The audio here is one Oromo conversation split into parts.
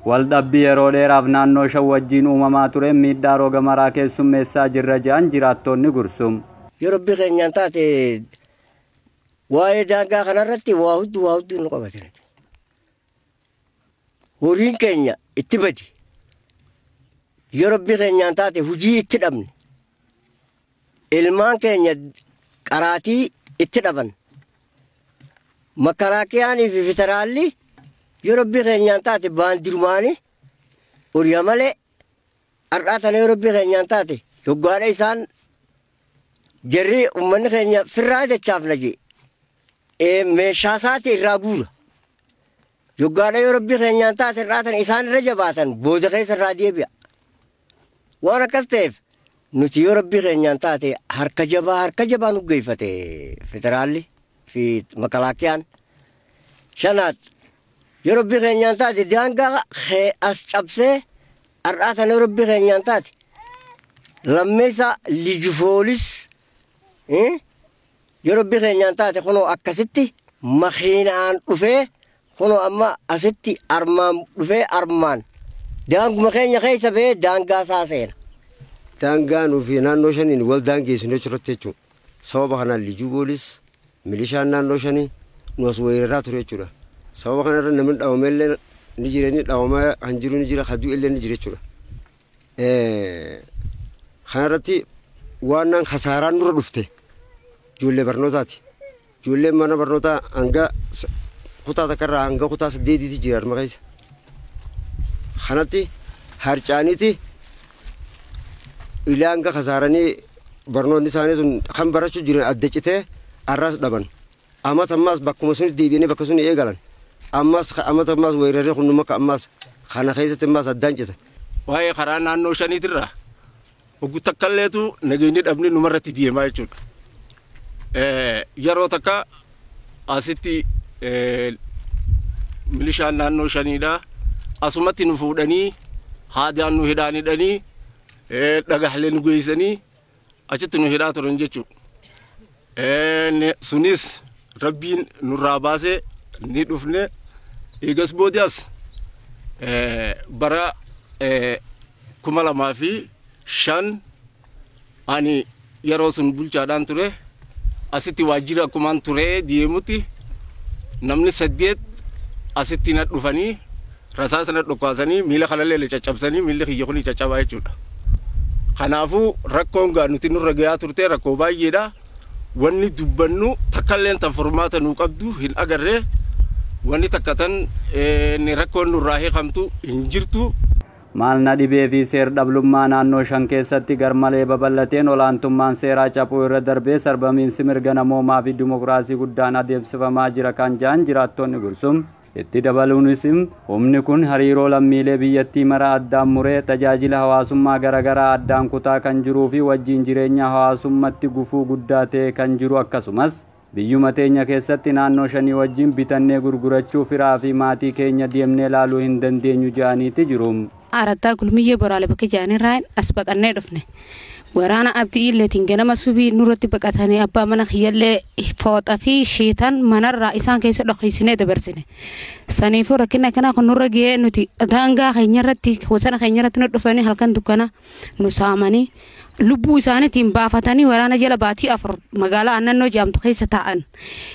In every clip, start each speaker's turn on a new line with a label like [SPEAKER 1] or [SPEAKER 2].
[SPEAKER 1] waldhabbii yeroo dheeraaf naannoo shan wajjiin uumamaa ture miidhaa roga maraa keessummeessaa jirra jedhan jiraattonni Gursum.
[SPEAKER 2] Yeroo biqeenyaan taate waa'ee daangaa kanarratti waa hudduu nu qabatanii. Horiin keenya itti badi. Yeroo biqeenyaan taate hojii itti dhabne. Ilmaan keenya qaraatii itti dhaban. Makaraakiyaan fi federaalli yeroo biqeenyaan taate baandirumaanii horiyaa malee har'aatan yeroo biqeenyaan taate yoggaadha isaan jarri uummanni keenya firraa jechaaf na jee meeshaa isaati irraa guura. Yoggaadha yeroo biqeenyaan taate har'aatan isaan irra jabaatan booda keessa irraa deebi'a. Waan akkas ta'eef nuti yeroo biqeenyaan taate harka jabaa nu geeffate federaalli fi makalaakiyaan shanaat. Yeroo biqeenyaan taate daangaa as cabsee har'aatan yeroo biqeenyaan taate lammeessa lijifoolis yeroo biqeenyaan taate kunoo akkasitti makiinaan dhufee kunoo amma asitti armaan dhufee armaan daanguma keenya keessa ba'ee daangaa isaa seena.
[SPEAKER 3] Daangaa nuufi naannoo shaniin wal daangeessinu jechuudha jechuudha. Sababa kanaan lijifoolis milishaan naannoo shanii nu as weeraraa ture jechuudha. Sababa kanarra namni dhaawameellee ni jiranii dhaawamaa kan jiru ni jira hadduu illee ni jira jechuudha. Kanarratti waan hasaaraan nurra dhufte ijoollee barnootaati. Ijoolleen mana barnootaa hanga kutaa takkarraa hanga kutaa 8 jira harma keessa. Kanatti harcaaniiti ilaa hanga hasaaranii barnoonni isaanii sun kan barachuu jiran adda citee arraas dhaban. Ammas bakkuma sun deebi'anii bakka sun eegalan. Ammas weeraree hunduma ammas kana keessatti ammas addaan cita.
[SPEAKER 4] Waa'ee karaa naannoo shaniitirraa oguu takkaalleetu nageenyi dhabni numarratti deemaa jechuudha. Yeroo takka asitti milishaan naannoo shaniidhaa asumatti nu fuudhanii haadaan nu hidhaanidhanii dhagahalee nu geessanii achitti nu hidhaa turan jechuudha. Sunis rabbiin nurraa baasee ni dhufne eegas boodiyaas bara 2005 ani yeroo sun bulchaadhaan ture asitti waajjira akkumaan ture deemutti namni 8 asitti na dhufanii rasaasa na dhukaasanii miila kanallee caccabsanii miilli kiyya kun caccabaa jechuudha. Kanaafuu rakkoon gaa nuti nurra gahaa turte rakkoo baay'eedha. Wanni dubbannu takkaalleen tan furmaata nu qabdu hin agarree wanni takkatan ni rakkoon nurraa hiikamtu hin jirtu.
[SPEAKER 1] Maalna dhibee fi seer dhablummaa naannoo shan keessatti garmalee babal'ateen olaantummaan seeraa cabuu irra darbee sarbamiinsi mirga namoomaa fi dimokiraasii guddaan adeemsifamaa jira kan jedhan jiraattonni Gursum. Itti dabaluunis humni kun hariiroo lammiilee biyyattii mara addaan muree tajaajila hawaasummaa garaagaraa addaan kutaa kan jiruu fi wajjin jireenya hawaasummatti gufuu guddaa ta'e kan jiru akkasumas biyyuma teenya keessatti naannoo shanii wajjin bitannee gurgurachuu firaa fi maatii keenya deemnee ilaaluu hin dandeenyu jedhaniiti jiru.
[SPEAKER 5] Araddaa gulmiyyee boraalee bakka jaanirraan as baqannee dhufne. Waraana abdii illeetiin ganama subii nurratti baqatanii abbaa mana kiyyallee fooxa fi shiitan manarraa isaan keessa dhoqiisinee dabarsine. Saniifuu rakkina kanaa kun nurra ga'ee nuti daangaa keenyarratti wasana keenyarratti nu dhufanii halkan dukkana nu saamanii lubbuu isaaniitiin baafatanii waraana jala baatii 4 magaalaa naannoo jaamtu keessa taa'an.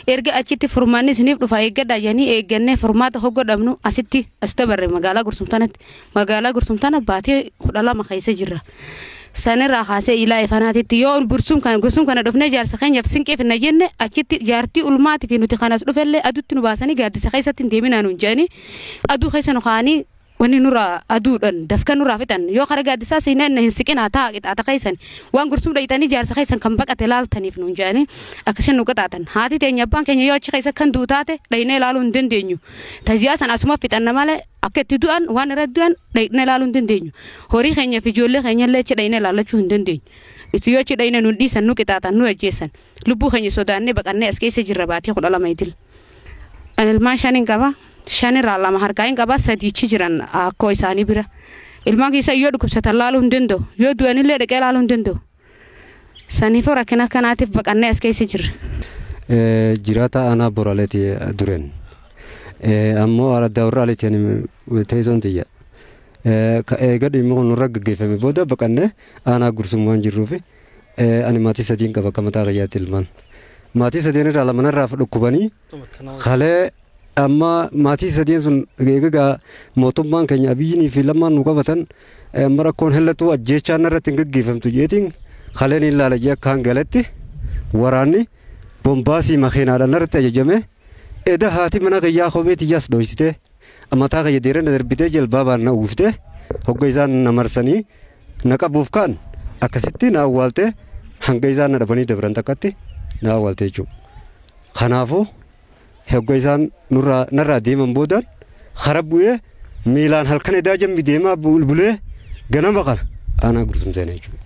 [SPEAKER 5] Erga achitti furmaanni isiniif dhufa eeggadhaa jedhanii eeggannee furmaata hoggodhamnu asitti as dabarre magaalaa Gursumtanatti. Magaalaa Gursumtana baatii 12 keessa jirra. Sanirraa kaasee ilaa ifanaatitti yoo Gursum kana dhufnee jaarsa keenyaaf sinqeef na jenne achitti jaartii ulmaati fi nuti kanas dhufellee aduutti nu baasanii gaaddisa keessatti hin deeminaa nuun jedhanii aduu keessa nu kaanii wanni nurraa aduudhaan dafka nurraa fixan yoo kara gaaddisaa seenan hin siqinaa ta'a qixaata keessan waan Gursum dhayitanii jaarsa keessan kan baqate laaltaniif nuun jedhanii akkashin nu qixaatan haati teenya abbaan keenya yoo achi keessa kan duutaate dhaynee ilaaluu hin dandeenyu taziyaa san asuma fixanna malee akka itti du'an waan irra du'an dhaynee ilaaluu hin dandeenyu horii keenya fi ijoollee keenyallee achi dhaynee ilaalachuu hin dandeenyu. Isi yoo achi dhaynee nuun dhiisan nu qixaatan nu ajjeessan lubbuu keenya sodaannee baqannee as keessa jirra baatii 12 idil. Ilmaan shaniin qaba. Shanirraa 2 harkaan qaba 3 jiran akkoo isaanii bira ilmaan keessa yoo dhukkubsatan laaluu hin danda'u yoo du'anillee dhaqee laaluu hin danda'u saniifuu rakkina kanaatiif baqannee as keessa jirra.
[SPEAKER 3] Jiraata aanaa Boraaleeti dureen ammoo araddaa warra aleetiin teessoon tiyya gadi immoo nurra gaggeeffame booda baqannee aanaa gursummaan jirruufi ani maatii sadiin qaba akka mataa qayyaatti ilmaan. Maatii sadeen irraa lamanarraa dhukkubanii kalee amma maatii sadeen sun egaa mootummaan keenya Abiyyii fi Lammaan nu qabatan marakkoon hellatu ajjeechaan irratti hin gaggeeffamtu jeetiin kaleen ilaala jee akkaan galatti waraanni bombaasii makiinaadhaan irratti ajajame eda haati mana qayyaa kopheetti jas dhoysite mataa qayya deerana darbitee jalbaabaan na uufte hogga isaan na marsanii na qabuuf kaan akkasitti na awwaalte hanga isaan na dhabanii dabran takkatti na awwaalte jechuudha. Kanaafuu hogga isaan narraa deeman boodaan hara bu'ee miilaan halkan edaa jambi deemaa bulbulee ganama kana aanaa gursumseen jechuudha.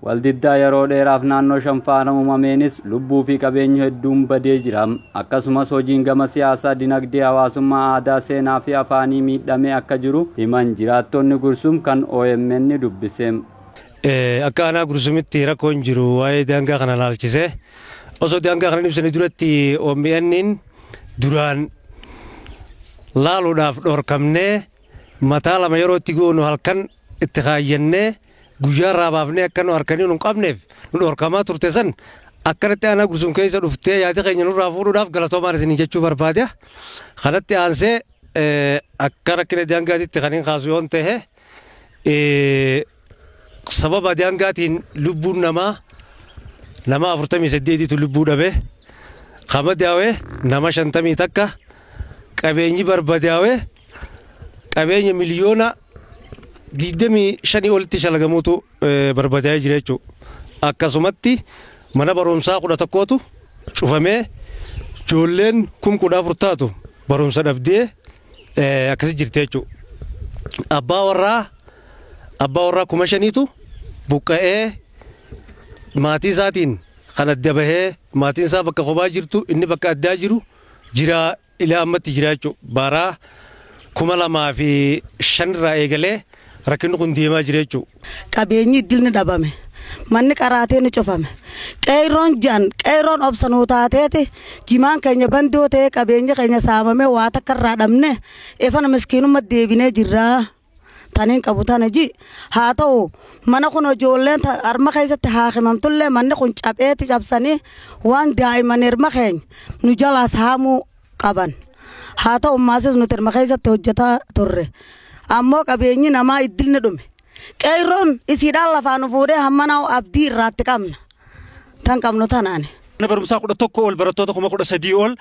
[SPEAKER 1] Waldiddaa yeroo dheeraaf naannoo Shanfaana uumameenis lubbuu fi qabeenyi hedduun badee jira. Akkasumas hojiin gama siyaasaa, dinagdee, hawaasummaa, aadaa, seenaa fi afaanii miidhamee akka jiru himan jiraattonni Gursum kan OMN dubbise.
[SPEAKER 6] Akka aanaa Gursumitti rakkoon jiru waa'ee daangaa kana laalchisee osoo daangaa kana ibsanii duratti OMN duraan laaluudhaaf dhorkamnee mataa lama yeroo itti goonu halkan itti kaayyannee guyyaa irraa baafnee akka nu harkanii nu qabneef nu dhorkamaa turte san akkanatti aanaa Gursum keessa dhuftee yaada keenya nurraa fuudhuudhaaf galatoomaan isinii jechuu barbaada. Kanatti aansee akka rakkina daangaatitti kan hin kaasu yoon ta'e sababa daangaatiin lubbuun nama 48tu lubbuu dhabe kamadaawee nama 50 takka qabeenyi barbadaawee qabeenya miliyoona 25 olitti shalagamuutu barbadaa'ee jira jechuudha. Akkasumatti mana barumsaa 11tu cufamee ijoolleen 10,000 taatu barumsa dhabdee akkasi jirti jechuudha. Abbaa warraa 5,000tu buqqa'ee maatii isaatiin kan adda bahee maatiin isaa bakka kophaa jirtu inni bakka addaa jiru jira ilaa ammatti jira jechuudha. Baraa 2005 irraa eegalee rakkinni kun deemaa jira jechuudha.
[SPEAKER 7] Qabeenyi dilni dhabame manni qaraatee ni cufame qeerroon obsanuu taateeti jimaan keenya bandoo ta'ee qabeenya keenya saamame waa takka irraa dhabne efana miskiinumma deebinee jirra. Taniin qabu tana ji haa ta'u mana kun ijoolleen harma keessatti haakimamtullee manni kun cabeeti cabsanii waan daa'iman hirma keenya nu jalaa saamuu qaban. Haa ta'u maasis nuti hirma keessatti hojjetaa turre. Ammoo qabeenyi namaa iddilni dhume. Qeerroon isiidhaan lafaan nu fuudhee hamma naa'u abdii irraatti qabna. Tan qabnu tanaani.
[SPEAKER 8] Mana barumsaa 11 ol barattoota 13 ol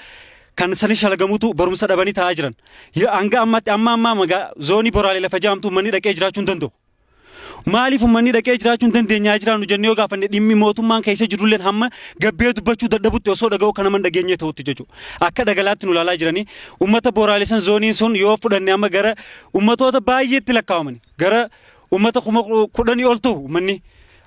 [SPEAKER 8] kan sani shalagamuutu barumsa dhabanii taa'aa jiran. Hanga ammatti amma zoonii Boraalee lafa jaamtu manni dhaqee jiraachuu hin danda'u. Maaliif manni dhaqee jiraachuu hin dandeenyaa jiraannu jennee yoo gaafanne dhimmi mootummaan keessa jirulleen hamma gabbee dubbachuu dadhabutti osoo dhaga'u kana man dhageenyee ta'utti jechuudha. Akka dhagalaatti nu ilaalaa jiranii uummata Boraalee san zooniin sun yoo fudhanne amma gara uummatoota baay'eetti lakkaa'amani. Gara uummata 10,000 ol ta'u manni.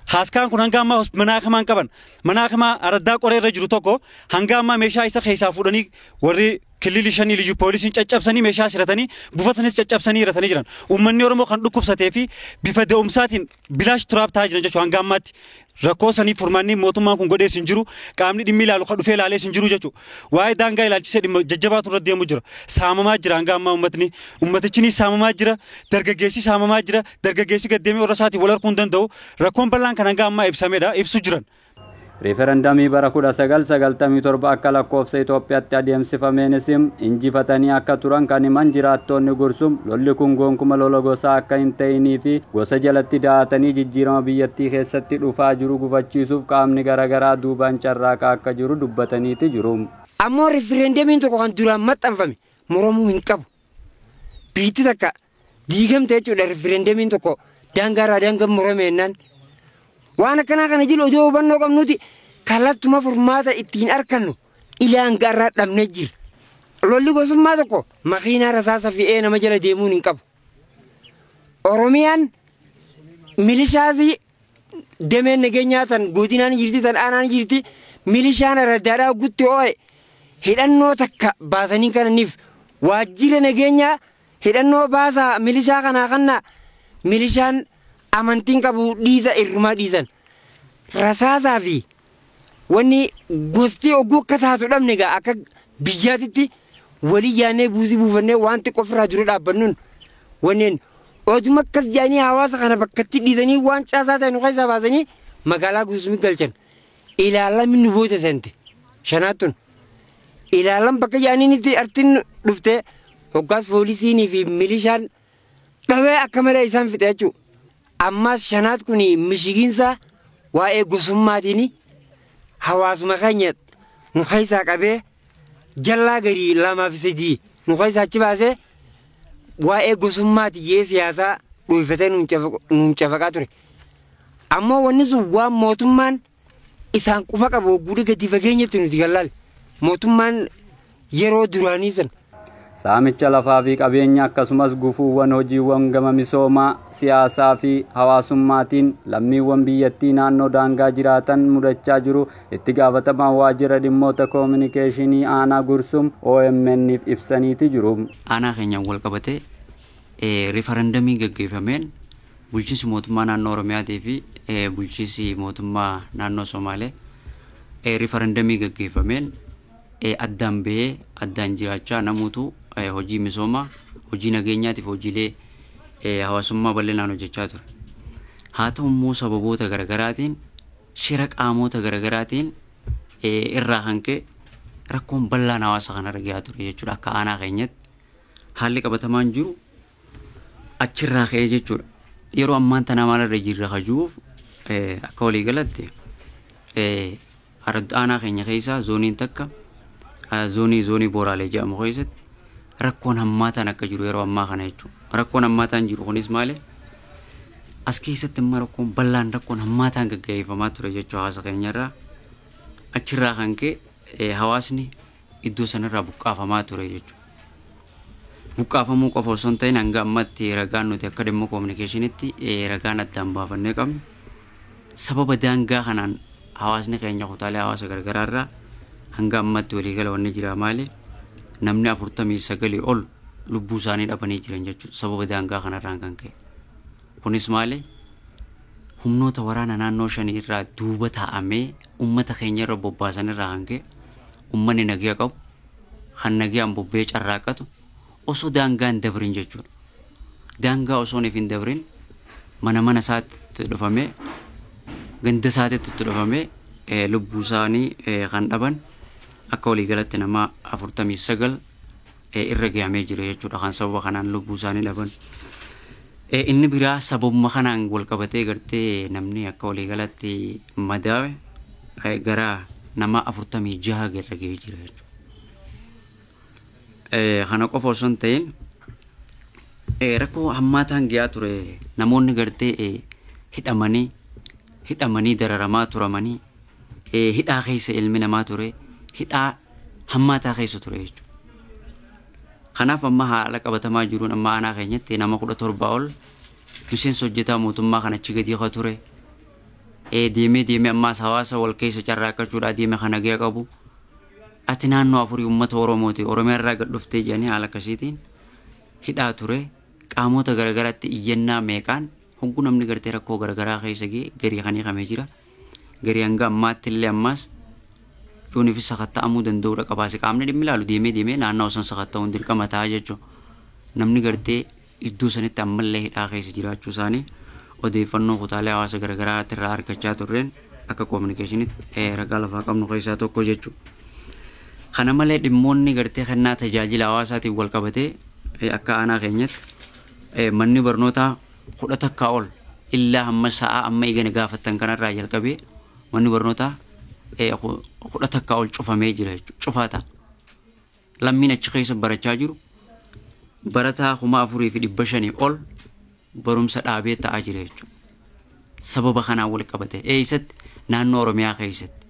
[SPEAKER 8] Haaskaan kun hanga ammaa manaakimaan qaban. Manaakimaa araddaa qoree irra jiru tokko hanga ammaa meeshaa isa keessaa fuudhanii warri kilili shanii liju poolisiin caccabsanii meeshaa siratanii buufatanis caccabsanii hiratanii jiran. Uummanni Oromoo kan dhukkubsatee fi bifa da'umsaatiin bilaash turaab ta'aa jiran jechuudha hanga ammaatti. Rakkoo sanii furmaanni mootummaan kun godhee sin jiru qaamni dhimmi ilaalu kan dhufee ilaalee sin jiru jechuudha. Waa'ee daangaa ilaalchisee dhimma jajjabaatu irra deemu jira. Saamamaa jira hanga ammaa uummatichi saamamaa jira. Dargaggeessi saamamaa jira. Dargaggeessi gaddeemee warra isaatii wal arguu hin danda'u. Rakkoon bal'aan kan hanga ammaa ibsamedha. Ibsu jiran.
[SPEAKER 1] Referendamii bara 1997 akka lakkoofsa Itoophiyaatti adeemsifameenis injifatanii akka turan kan himan jiraattonni Gursum lolli kun gonkumaa lola gosaa akka hin ta'inii fi gosa jalatti daa'atanii jijjiirama biyyattii keessatti dhufaa jiru gufachiisuuf qaamni garaagaraa duubaan carraaqaa akka jiru dubbataniiti jiru.
[SPEAKER 9] Ammoo referendamiin tokko kan duraan maxxanfame moromuu hin qabu. Biitti takka diigamte jechuudha referendamiin tokko daangaarraa daangaa moromeennan. Waan akkanaa kana jiru odoo hubannoo qabnuti kallattuma furmaata ittiin argannu ilaan gaarraa dhabnee jira. Lolli gosummaa tokko makiinaa rasaasa fe'ee nama jala deemuun hin qabu. Oromiyaan milishaasii dameen nageenyaa tan godinaan jirti tan aanaan jirti milishaan raddaadhaa gutti oo'e hidhannoo takka baasanii kananiif waajjira nageenyaa hidhannoo baasaa milishaa kanaa kannaa milishaan amantiin qabu dhiisa irrumaa dhiisan rasaasaa fi wanni gosti oguu akka taatu dhabne gaa akka biyyaatitti walii yaannee buusii buufannee wanti qofirraa jiru dhaabbannuun wanneen oduma akkas jaanii hawaasa kana bakkatti dhiisanii waan caasaa ta'e nu keessa baasanii magaalaa guutumii galchan ilaalan minnu booda sente shanaatun ilaalan bakka jaaniin itti artiin dhufte hoggaas poolisiinii fi milishaan dhabee akka malee isaan fixe jechuudha. Ammas shanaat kun mishigiinsa waa'ee gosummaatiin hawaasuma keenya nu keessaa qabee jallaa garii 2 fi 3 nu keessaa achi baasee waa'ee gosummaati yee siyaasaa dhuunfatee nuun cafaqaa ture. Ammoo wanni sun waan mootummaan isaan quba qabu guddi gadi fageenyatti nuti gallaale mootummaan yeroo duraanii san.
[SPEAKER 1] Saamicha lafaa fi qabeenya akkasumas gufuuwwan hojiiwwan gama misoomaa siyaasaa fi hawaasummaatiin lammiiwwan biyyattii naannoo daangaa jiraatan mudachaa jiru itti gaafatamaan waajjira dhimmoota koominikeeshinii aanaa Gursum OMN'if ibsaniiti jiru.
[SPEAKER 10] Aanaa keenyaan wal qabatee referendamii gaggeeffameen bulchiinsi mootummaa naannoo Oromiyaatii fi bulchiinsi mootummaa naannoo Somaalee referendamii gaggeeffameen addaan bahee addaan jiraachaa namuutu hojii misoomaa hojii nageenyaatiif hojiilee hawaasummaa bal'inaan hojjechaa ture. Haa ta'u immoo sababoota garaagaraatiin shira qaamota garaagaraatiin irraa hanqee rakkoon bal'aan hawaasa kana argaa ture jechuudha. Akka aanaa keenyatti haalli qabatamaan jiru achirraa ka'ee jechuudha. Yeroo ammaan tana maalirra jirra hajuuf akka walii galatti aanaa keenya keessaa zooniin takka zoonii Booraalee jedhamu keessatti rakkoon hammaataan akka jiru yeroo ammaa kana jechuudha. Rakkoon hammaataan jiru kunis maali? As keessatti immoo rakkoon bal'aan rakkoon hammaataan gaggeeffamaa ture jechuudha hawaasa keenyarraa. Achirraa kan ka'e hawaasni iddoo sanarraa buqqaafamaa ture jechuudha. Buqqaafamuu qofa osoo hin ta'in hanga ammatti ragaan nuti akka dhimma koominikeeshinitti ragaan addaan baafannee qabnu sababa daangaa kanaan hawaasni keenya kutaalee hawaasa gargaraarraa hanga ammatti waliigala wanni jira maali? Namni 49 ol lubbuu isaanii dhabanii jiran jechuudha sababa daangaa kanarraan kan ka'e. Kunis maali? Humnoota waraana naannoo 5 irraa duuba taa'amee uummata keenya irra bobbaasan irraa kan ka'e uummanni nagaa qabu kan nagaan bobbee carraaqatu osoo daangaan dabrin jechuudha. Daangaa osoo hin dabrin mana isaatti dhufamee ganda isaatti dhufamee lubbuu isaanii kan dhaban akka waliigalatti nama 49 irra gahamee jira jechuudha kan sababa kanaan lubbuu isaanii dhaban. Inni biraa sababuma kanaan wal qabatee gartee namni akka waliigalatti madaawe gara nama 46 irra gahee jira jechuudha. Kana qofa osoo hin ta'in rakkoo hammaataan gahaa ture namoonni gartee hidhamanii dararamaa turamanii hidhaa keessa ilmi namaa ture hidhaa hammaataa keessa ture jechuudha. Kanaaf amma haala qabatamaa jiruun amma aanaa keenyatti nama 17 ol miseensa hojjetaa mootummaa kan achi gadi haa ture. Deemee ammaas hawaasa wal keessa carraaqachuudhaa deeme kana gahaa qabu. Ati naannoo 4 uummata Oromooti Oromiyaa irraa gad dhuftee jedhanii haala akkasiitiin hidhaa ture qaamota garagaraatti iyyannaa meeqaan hogguu namni gartee rakkoo garagaraa keessa gahee garii kan hiikamee jira. Garii hanga ammaatti illee ammaas yoonifis sakatta'amuu danda'uudha qabaase qaamni dhimmi ilaalu deemee naannoo san sakatta'uun dirqama ta'a jechuudha. Namni gartee iddoo sanitti ammallee hidhaa keessa jiraachuu isaanii odeeffannoo kutaalee hawaasa garagaraa irraa argachaa turreen akka koominikeeshinitti ragaa lafaa qabnu keessaa tokko jechuudha. Kana malee dhimmoonni gartee kennaa tajaajila hawaasaatiin wal qabatee akka aanaa keenyatti manni barnootaa 11 ol illaa hamma sa'a amma eegani gaafattan kanarraa jalqabee manni barnootaa 11 ol cufamee jira jechuudha. Cufaata. Lammiin achi keessa barachaa jiru barataa 4,500 ol barumsa dhaabee ta'aa jira jechuudha. Sababa kanaan wal qabate eessatti naannoo Oromiyaa keessatti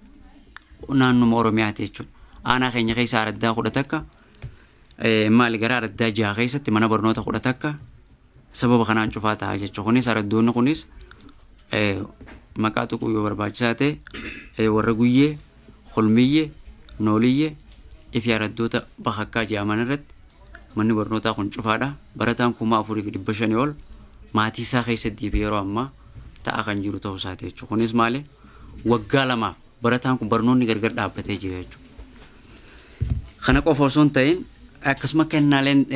[SPEAKER 10] naannoo Oromiyaati jechuudha. Aanaa keenya keessa araddaa 11 maali gara araddaa 6 keessatti mana barnoota 11 sababa kanaan cufaa ta'aa jechuudha. Kunis araddoonni kunis maqaa tuquu yoo barbaachisaa ta'e warra Guyyee, Holmiyyee, Nooliyyee ifi araddoota bakakkaa jedhaman irratti manni barnootaa kun cufaadha. Barataan 4,500 ol maatii isaa keessatti yeroo ammaa ta'aa kan jiru ta'uu isaati jechuudha. Kunis maali? Waggaa 2 barataan kun barnoonni gargar dhaabbatee jira jechuudha. Kana qofa osoo hin ta'in akkasuma kennaaleen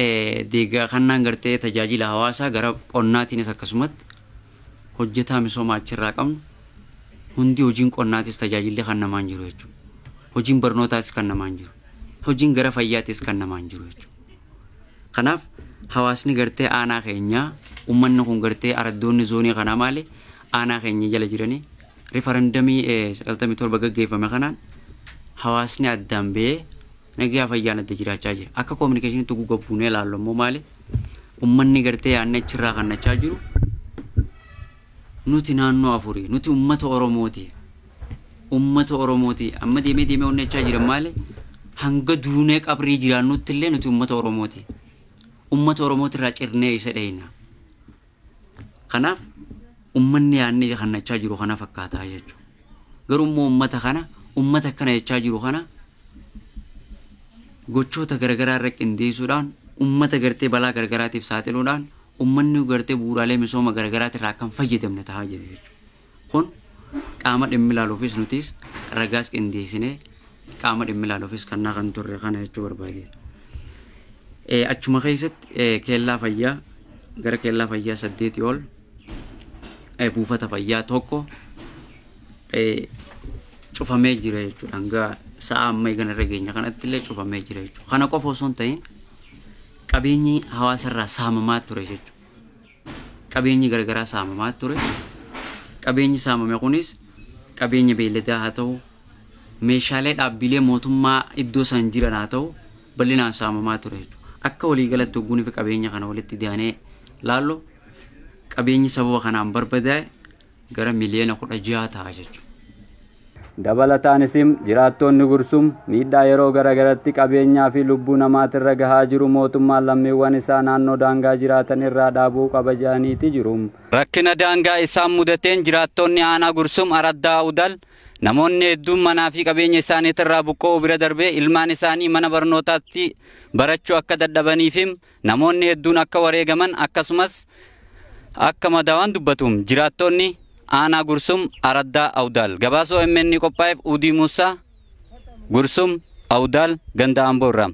[SPEAKER 10] deeggaa kannaan gartee tajaajila hawaasaa gara qonnaatiinis akkasumatti hojjetaa misoomaa achirraa qabnu hundi hojiin qonnaatis tajaajilli kan namaan jiru jechuudha. Hojiin barnootaatis kan namaan jiru. Hojiin gara fayyaatis kan namaan jiru jechuudha. Kanaaf hawaasni gartee aanaa keenyaa uummanni kun gartee araddoonni zoonii kanaa maali aanaa keenya jala jiranii rifarandamii 97 gaggeeffame kanaan hawaasni addaan ba'ee nagaa fayyaan adda jiraachaa jira. Akka kominikeeshiniitti gugabbuunee ilaallu immoo maali uummanni gartee yaadne achirraa kannachaa jiru nuti naannoo afurii nuti uummata Oromooti. Uummata Oromooti amma deemee onnechaa jira maali hanga duunee qabrii jiraannutti illee nuti uummata Oromooti. Uummata Oromooti irraa cirnee isa dheeyna. Kanaaf uummanni yaadne kannachaa jiru kana fakkaataa jechuudha. Garuu immoo uummata kana jechaa jiru kana gochoota garagaraa irra qindeessuudhaan uummata gartee balaa garagaraatiif saaxiluudhaan uummanni gartee bu'uuraalee misooma garagaraati irraa kan fayyadamne ta'aa jira jechuudha. Kun qaama dhimmi ilaaluufis nutis ragaas qindeessinee qaama dhimmi ilaaluufis kan naa kan turre kana jechuu barbaade. Achuma keessatti keellaa fayyaa gara keellaa fayyaa 8 ol buufata fayyaa tokko cufamee jira jechuudha. Hanga sa'a amma eegana irra geenya kanatti illee cufamee jira jechuudha. Kana qofa osoo hin ta'in qabeenyi hawaasarraa saamamaa ture jechuudha. Qabeenyi garagaraa saamamaa ture. Qabeenyi saamame kunis qabeenya beelladaa haa ta'u meeshaalee dhaabbilee mootummaa iddoo san jiran haa ta'u bal'inaan saamamaa ture jechuudha. Akka waliigalatti hogguunii fi qabeenya kana walitti daanee laallu qabeenyi sababa kanaan barbadaa'e gara miliyoona 16 ta'a jechuudha.
[SPEAKER 1] Dabalataanis jiraattonni Gursum miidhaa yeroo garagaratti qabeenyaa fi lubbuu namaatirra gahaa jiru mootummaan lammiiwwan isaa naannoo daangaa jiraatan irraa dhaabuu qaba jedhaniiti jiru. Rakkina daangaa isaan mudateen jiraattonni aanaa Gursum Araddaa Udal namoonni hedduun manaa fi qabeenya isaaniitirraa buqqa'uu bira darbee ilmaan isaanii mana barnootaatti barachuu akka dadhabaniif namoonni hedduun akka wareegaman akkasumas akka madaawan dubbatu jiraattonni aanaa Gursum Araddaa Awdal gabaasoo MN qophaa'eef Udii Musaa Gursum Awdal ganda Amboorraa.